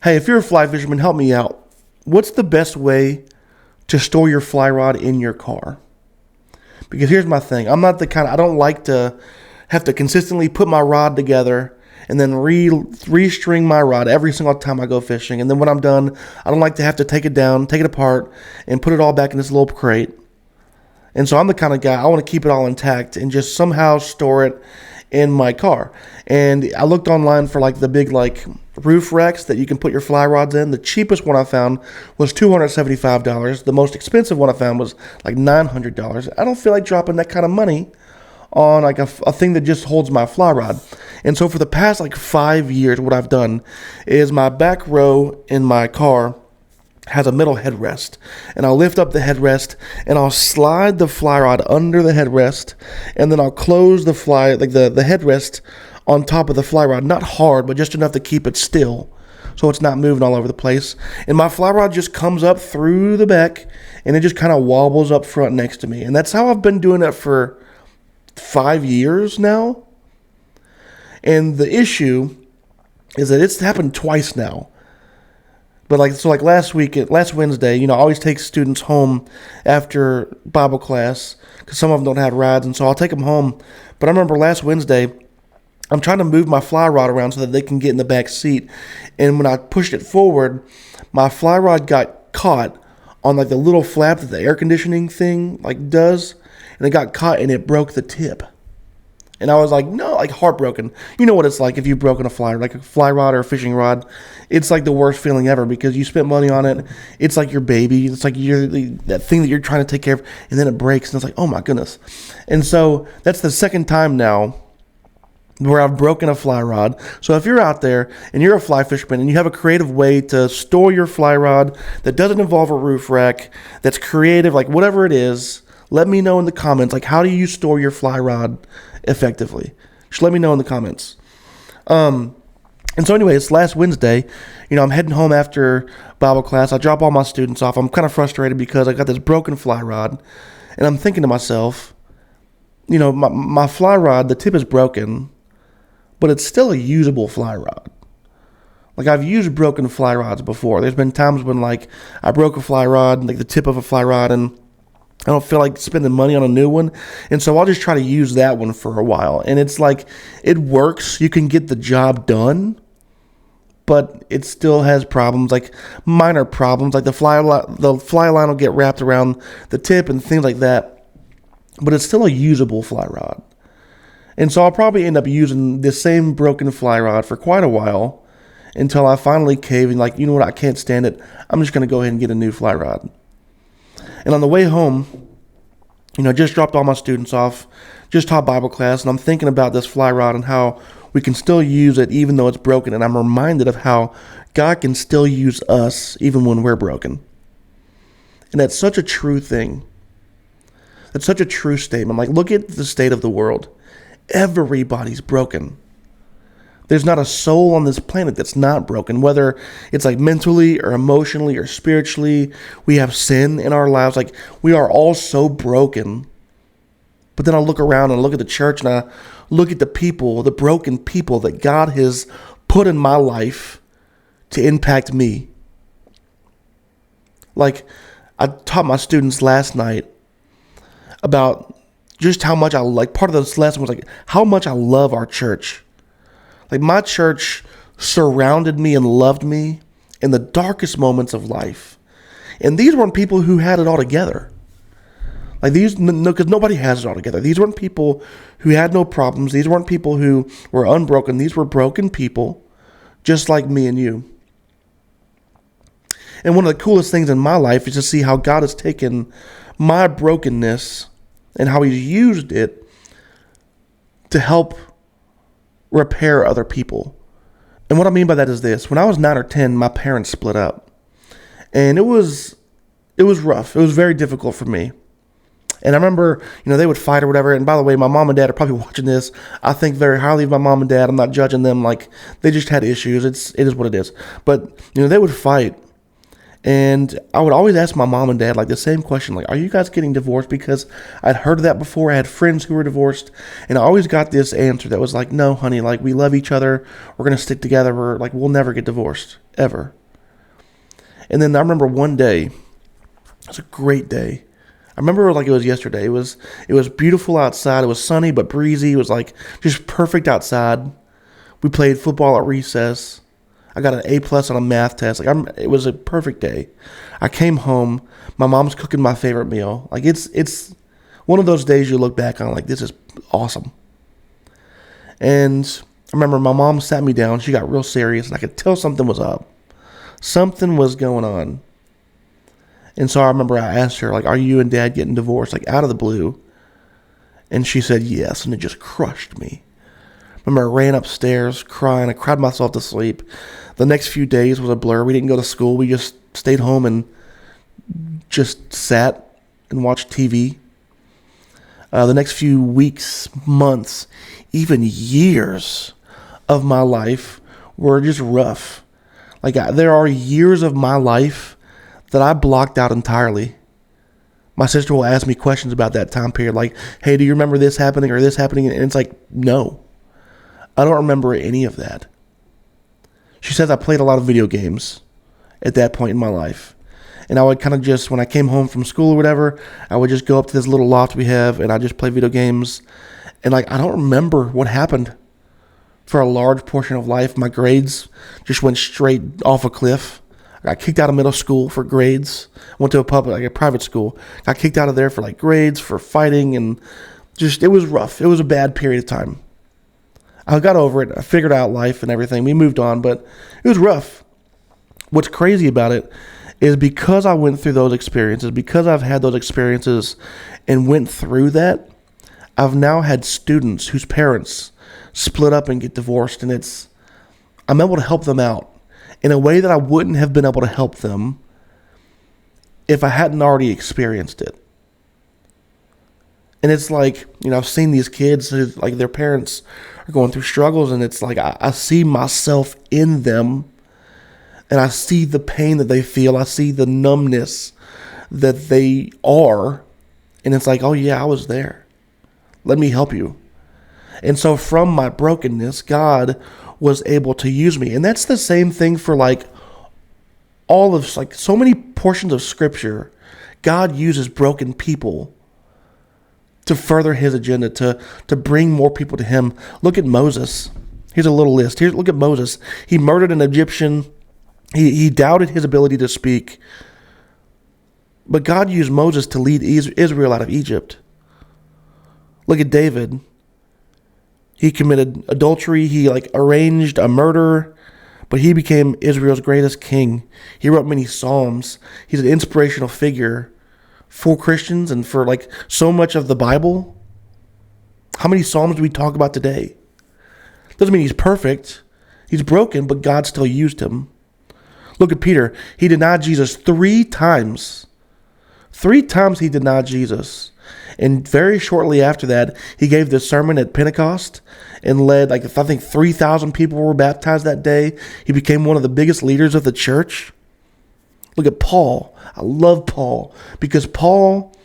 Hey, if you're a fly fisherman, help me out. What's the best way to store your fly rod in your car? Because here's my thing. I'm not the kind I don't like to have to consistently put my rod together and then restring my rod every single time I go fishing. And then when I'm done, I don't like to have to take it down, take it apart, and put it all back in this little crate. And so I'm the kind of guy, I want to keep it all intact and just somehow store it in my car. And I looked online for like the big like roof racks that you can put your fly rods in. The cheapest one I found was $275. The most expensive one I found was like $900. I don't feel like dropping that kind of money on like a thing that just holds my fly rod. And so for the past like 5 years, what I've done is my back row in my car has a metal headrest, and I'll lift up the headrest and I'll slide the fly rod under the headrest, and then I'll close the the headrest on top of the fly rod, not hard, but just enough to keep it still so it's not moving all over the place. And my fly rod just comes up through the back and it just kind of wobbles up front next to me. And that's how I've been doing it for 5 years now. And the issue is that it's happened twice now. But like last Wednesday, I always take students home after Bible class because some of them don't have rides, and so I'll take them home. But I remember last Wednesday, I'm trying to move my fly rod around so that they can get in the back seat. And when I pushed it forward, my fly rod got caught on like the little flap that the air conditioning thing like does, and it got caught and it broke the tip. And I was like, no, like heartbroken. You know what it's like if you've broken a fly rod or a fishing rod. It's like the worst feeling ever because you spent money on it. It's like your baby. It's like that thing that you're trying to take care of, and then it breaks, and it's like, oh my goodness. And so that's the second time now where I've broken a fly rod. So if you're out there and you're a fly fisherman and you have a creative way to store your fly rod that doesn't involve a roof rack, that's creative, like whatever it is, let me know in the comments. Like, how do you store your fly rod effectively? Just let me know in the comments. And so anyway, it's last Wednesday. I'm heading home after Bible class. I drop all my students off. I'm kind of frustrated because I got this broken fly rod. And I'm thinking to myself, my fly rod, the tip is broken, but it's still a usable fly rod. Like, I've used broken fly rods before. There's been times when, like, I broke a fly rod, like the tip of a fly rod, and I don't feel like spending money on a new one. And so I'll just try to use that one for a while. And it's like, it works. You can get the job done, but it still has problems, like minor problems. Like the fly line will get wrapped around the tip and things like that. But it's still a usable fly rod. And so I'll probably end up using this same broken fly rod for quite a while until I finally cave and like, you know what, I can't stand it. I'm just going to go ahead and get a new fly rod. And on the way home, just dropped all my students off, just taught Bible class, and I'm thinking about this fly rod and how we can still use it even though it's broken. And I'm reminded of how God can still use us even when we're broken. And that's such a true thing. That's such a true statement. Like, look at the state of the world. Everybody's broken. There's not a soul on this planet that's not broken, whether it's like mentally or emotionally or spiritually. We have sin in our lives. Like, we are all so broken. But then I look around and look at the church and I look at the people, the broken people that God has put in my life to impact me. Like, I taught my students last night about just how much part of this lesson was like how much I love our church. Like, my church surrounded me and loved me in the darkest moments of life. And these weren't people who had it all together. Like, because nobody has it all together. These weren't people who had no problems. These weren't people who were unbroken. These were broken people, just like me and you. And one of the coolest things in my life is to see how God has taken my brokenness and how He's used it to help repair other people. And what I mean by that is this. When I was 9 or 10, my parents split up. And it was rough. It was very difficult for me. And I remember, they would fight or whatever. And by the way, my mom and dad are probably watching this. I think very highly of my mom and dad. I'm not judging them. Like, they just had issues. It is what it is. But, they would fight. And I would always ask my mom and dad like the same question, like, are you guys getting divorced? Because I'd heard of that before. I had friends who were divorced, and I always got this answer that was like, no, honey, like, we love each other. We're going to stick together. We're like, we'll never get divorced, ever. And then I remember one day, it was a great day. I remember like it was yesterday. It was beautiful outside. It was sunny but breezy. It was like just perfect outside. We played football at recess. I got an A+ on a math test. It was a perfect day. I came home. My mom's cooking my favorite meal. Like it's one of those days you look back on like, this is awesome. And I remember my mom sat me down. She got real serious, and I could tell something was up. Something was going on. And so I remember I asked her, like, are you and Dad getting divorced? Like, out of the blue. And she said yes, and it just crushed me. I remember I ran upstairs crying. I cried myself to sleep. The next few days was a blur. We didn't go to school. We just stayed home and just sat and watched TV. The next few weeks, months, even years of my life were just rough. Like, there are years of my life that I blocked out entirely. My sister will ask me questions about that time period, like, hey, do you remember this happening or this happening? And it's like, no, I don't remember any of that. She says I played a lot of video games at that point in my life. And I would kind of just, when I came home from school or whatever, I would just go up to this little loft we have, and I just play video games. And like, I don't remember what happened for a large portion of life. My grades just went straight off a cliff. I got kicked out of middle school for grades. Went to a private school. Got kicked out of there for like grades, for fighting, and just, it was rough. It was a bad period of time. I got over it. I figured out life and everything. We moved on, but it was rough. What's crazy about it is because I went through those experiences, because I've had those experiences and went through that, I've now had students whose parents split up and get divorced, and I'm able to help them out in a way that I wouldn't have been able to help them if I hadn't already experienced it. And it's like, I've seen these kids who, like, their parents are going through struggles, and it's like I see myself in them, and I see the pain that they feel. I see the numbness that they are, and it's like, oh yeah, I was there. Let me help you. And so from my brokenness, God was able to use me. And that's the same thing for like all of, like, so many portions of Scripture. God uses broken people to further his agenda, to bring more people to him. Look at Moses. Here's a little list. Look at Moses. He murdered an Egyptian. He doubted his ability to speak. But God used Moses to lead Israel out of Egypt. Look at David. He committed adultery. He arranged a murder, but he became Israel's greatest king. He wrote many Psalms. He's an inspirational figure for Christians and for so much of the Bible. How many Psalms do we talk about today? Doesn't mean he's perfect. He's broken, but God still used him. Look at Peter. He denied Jesus 3 times. 3 times he denied Jesus. And very shortly after that, he gave this sermon at Pentecost and led, I think 3,000 people were baptized that day. He became one of the biggest leaders of the church. Look at Paul. I love Paul because Paul,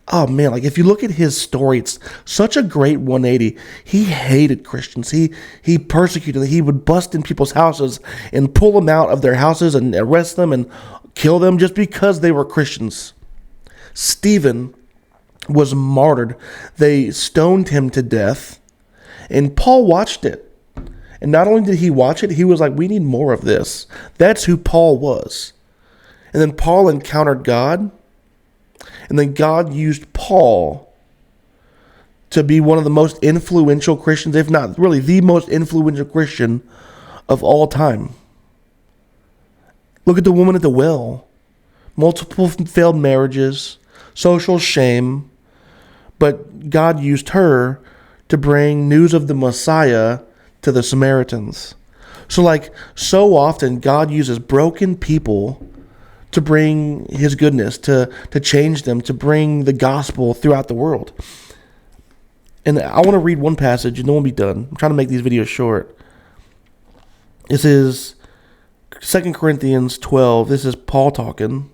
oh man, if you look at his story, it's such a great 180. He hated Christians. He persecuted them. He would bust in people's houses and pull them out of their houses and arrest them and kill them just because they were Christians. Stephen was martyred. They stoned him to death, and Paul watched it. And not only did he watch it, he was like, we need more of this. That's who Paul was. And then Paul encountered God, and then God used Paul to be one of the most influential Christians, if not really the most influential Christian of all time. Look at the woman at the well. Multiple failed marriages, social shame, but God used her to bring news of the Messiah to the Samaritans. So often God uses broken people to bring his goodness, to change them, to bring the gospel throughout the world. And I want to read one passage and then we'll be done. I'm trying to make these videos short. This is 2 Corinthians 12, this is Paul talking.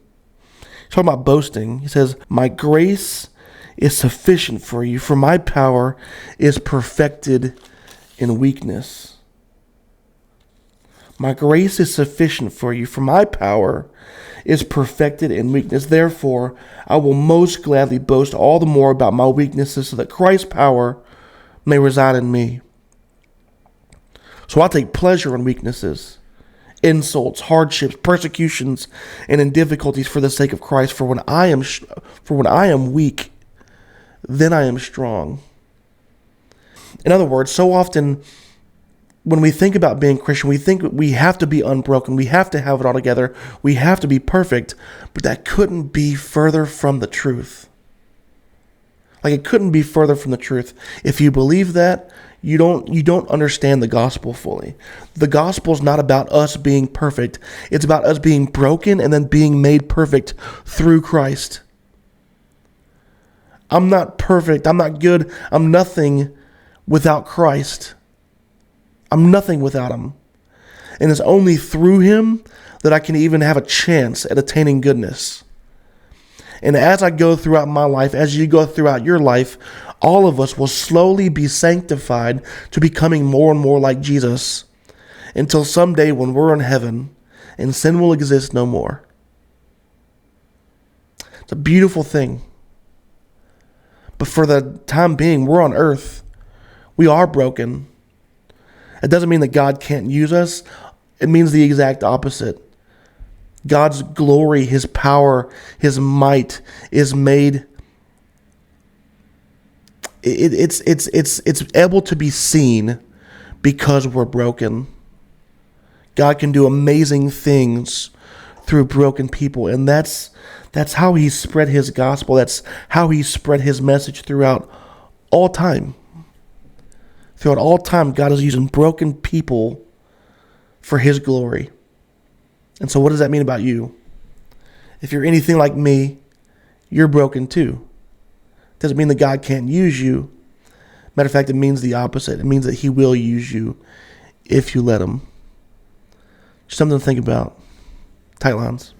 He's talking about boasting. He says, my grace is sufficient for you, for my power is perfected in weakness. My grace is sufficient for you, for my power is perfected in weakness. Therefore, I will most gladly boast all the more about my weaknesses so that Christ's power may reside in me. So I take pleasure in weaknesses, insults, hardships, persecutions, and in difficulties for the sake of Christ. For when I am weak, then I am strong. In other words, so often when we think about being Christian, we think we have to be unbroken. We have to have it all together. We have to be perfect. But that couldn't be further from the truth. Like, it couldn't be further from the truth. If you believe that, you don't understand the gospel fully. The gospel is not about us being perfect. It's about us being broken and then being made perfect through Christ. I'm not perfect. I'm not good. I'm nothing without Christ. I'm nothing without him. And it's only through him that I can even have a chance at attaining goodness. And as I go throughout my life, as you go throughout your life, all of us will slowly be sanctified to becoming more and more like Jesus until someday when we're in heaven and sin will exist no more. It's a beautiful thing. But for the time being, we're on earth. We are broken. It doesn't mean that God can't use us. It means the exact opposite. God's glory, his power, his might is made. It's able to be seen because we're broken. God can do amazing things through broken people, and that's how he spread his gospel. That's how he spread his message throughout all time. Throughout all time, God is using broken people for his glory. And so what does that mean about you? If you're anything like me, you're broken too. Doesn't mean that God can't use you. Matter of fact, it means the opposite. It means that he will use you if you let him. Just something to think about. Tight lines.